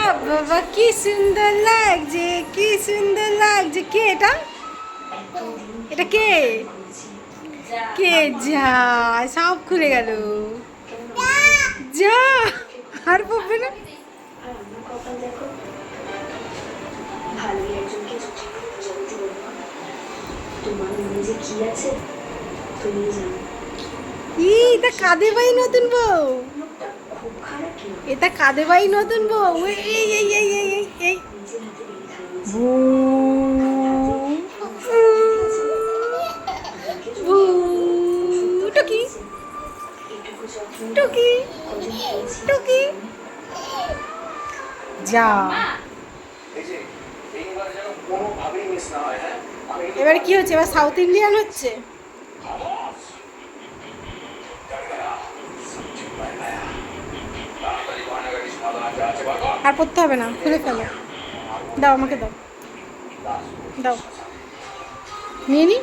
বাবা কি সুন্দর লাগছে, কি সুন্দর লাগছে। কে এটা? এটা কে? কে? যা সব খুলে গেল। যা আর পড়বে না। এটা কাদের বাড়ি নতুন বউ? এটা কাদের বাড়ি নতুন বউ? এই এই এই এই এই এই টুকি টুকি টুকি যা। এবার কি হচ্ছে? এবার সাউথ ইন্ডিয়ান হচ্ছে। আর পড়তে হবে না, খুলে ফেলো। দাও আমাকে, দাও দাও, নিয়ে নি।